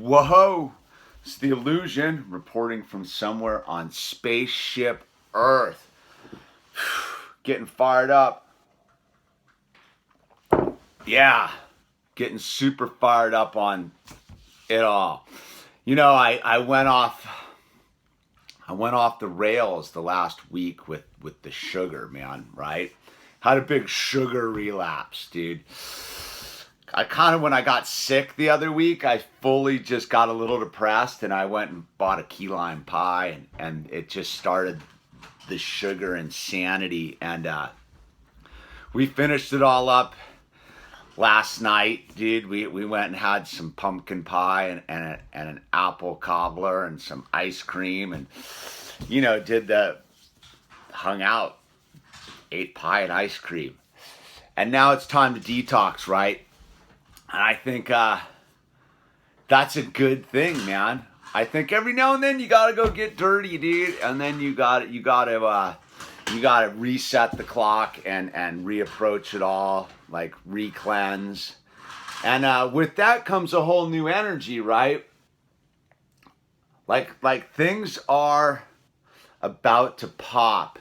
Whoa! It's the Illusion reporting from somewhere on spaceship Earth. Getting fired up. Yeah, getting super fired up on it all. You know, I went off the rails the last week with the sugar, man, right? Had a big sugar relapse, dude. When I got sick the other week, I fully just got a little depressed and I went and bought a key lime pie and it just started the sugar insanity. And we finished it all up last night, dude. We went and had some pumpkin pie and an apple cobbler and some ice cream and, you know, hung out, ate pie and ice cream. And now it's time to detox, right? And I think that's a good thing, man. I think every now and then you gotta go get dirty, dude, and then you gotta reset the clock and reapproach it all, like re-cleanse. And with that comes a whole new energy, right? Like things are about to pop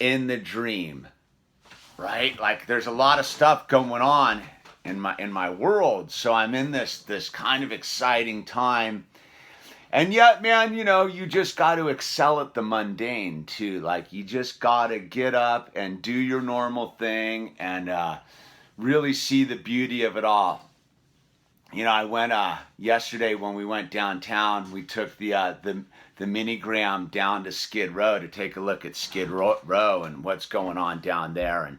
in the dream, right? Like there's a lot of stuff going on in my world, so I'm in this kind of exciting time, and yet, man, you know, you just got to excel at the mundane too. Like you just got to get up and do your normal thing and really see the beauty of it all. You know, I went yesterday when we went downtown. We took the minigram down to Skid Row to take a look at Skid Row and what's going on down there. And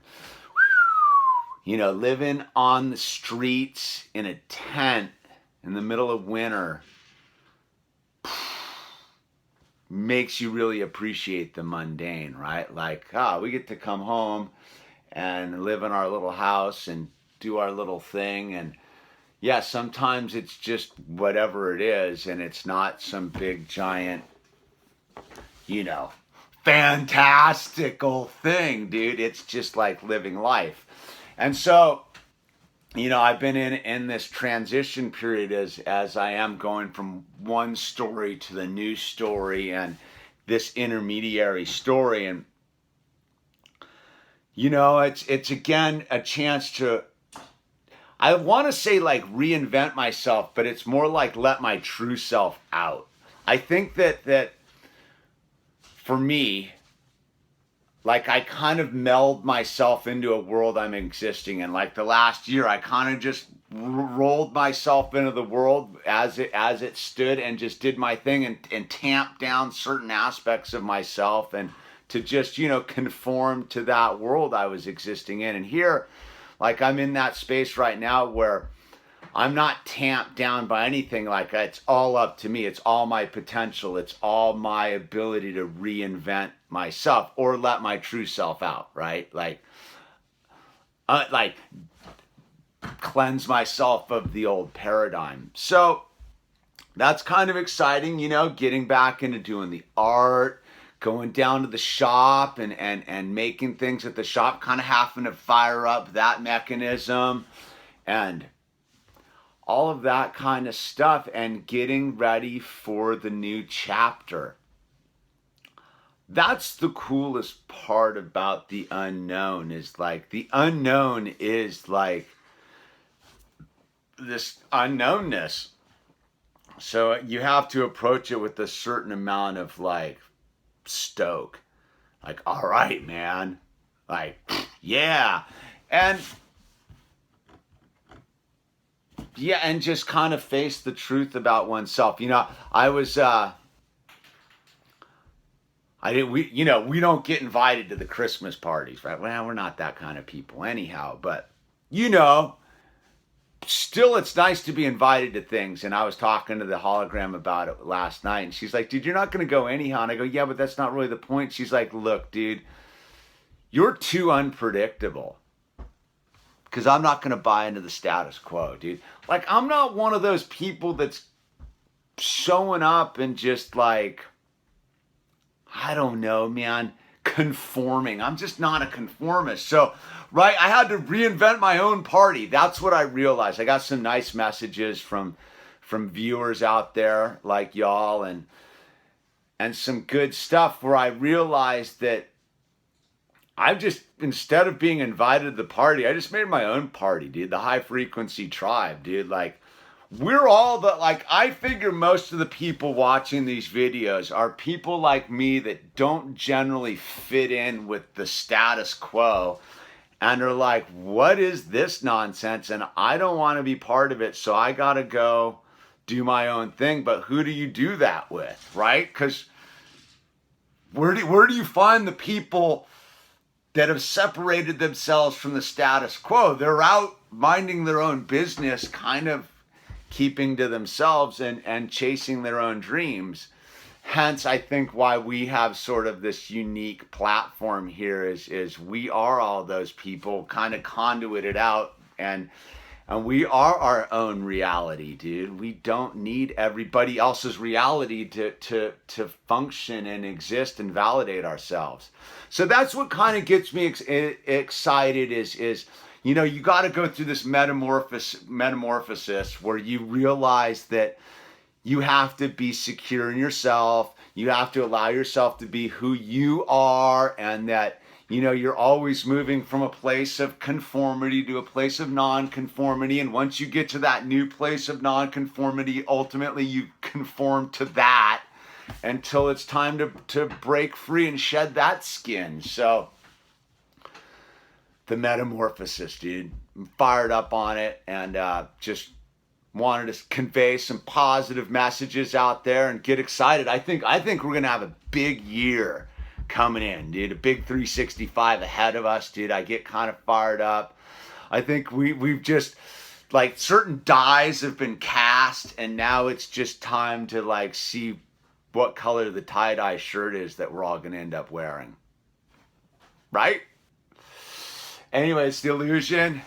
you know, living on the streets in a tent in the middle of winter makes you really appreciate the mundane, right? Like, we get to come home and live in our little house and do our little thing. And yeah, sometimes it's just whatever it is, and it's not some big giant, you know, fantastical thing, dude. It's just like living life. And so, you know, I've been in this transition period as I am going from one story to the new story and this intermediary story. And, you know, it's again a chance to, I want to say like reinvent myself, but it's more like let my true self out. I think that for me, like I kind of meld myself into a world I'm existing in. Like the last year, I kind of just rolled myself into the world as it stood and just did my thing and tamped down certain aspects of myself and to just, you know, conform to that world I was existing in. And here, like I'm in that space right now where I'm not tamped down by anything. Like it's all up to me. It's all my potential. It's all my ability to reinvent myself or let my true self out, right? Like cleanse myself of the old paradigm. So that's kind of exciting, you know, getting back into doing the art, going down to the shop and making things at the shop, kind of having to fire up that mechanism and all of that kind of stuff and getting ready for the new chapter. That's the coolest part about the unknown is like the unknown is like this unknownness. So you have to approach it with a certain amount of like stoke. Like, all right, man. Like, yeah. And just kind of face the truth about oneself. You know, we don't get invited to the Christmas parties, right? Well, we're not that kind of people anyhow, but you know, still it's nice to be invited to things. And I was talking to the hologram about it last night and she's like, dude, you're not going to go anyhow. And I go, yeah, but that's not really the point. She's like, look, dude, you're too unpredictable. Because I'm not going to buy into the status quo, dude. Like, I'm not one of those people that's showing up and just like, I don't know, man, conforming. I'm just not a conformist. So, right, I had to reinvent my own party. That's what I realized. I got some nice messages from from viewers out there like y'all, and some good stuff where I realized that I've just, instead of being invited to the party, I just made my own party, dude. The high frequency tribe, dude. Like, we're all the, like, I figure most of the people watching these videos are people like me that don't generally fit in with the status quo and are like, what is this nonsense? And I don't want to be part of it, so I got to go do my own thing. But who do you do that with, right? Because where do you find the people that have separated themselves from the status quo? They're out minding their own business, kind of keeping to themselves and chasing their own dreams. Hence, I think why we have sort of this unique platform here is we are all those people kind of conduited out, and we are our own reality, dude. We don't need everybody else's reality to function and exist and validate ourselves. So that's what kind of gets me excited is, you know, you got to go through this metamorphosis where you realize that you have to be secure in yourself. You have to allow yourself to be who you are, and that, you know, you're always moving from a place of conformity to a place of non-conformity. And once you get to that new place of non-conformity, ultimately you conform to that until it's time to break free and shed that skin. So the metamorphosis, dude, I'm fired up on it, and just wanted to convey some positive messages out there and get excited. I think we're gonna have a big year coming in, dude. A big 365 ahead of us, dude. I get kind of fired up. I think we've just, like, certain dies have been cast, and now it's just time to, like, see what color the tie-dye shirt is that we're all gonna end up wearing. Right? Anyway, it's The Illusion.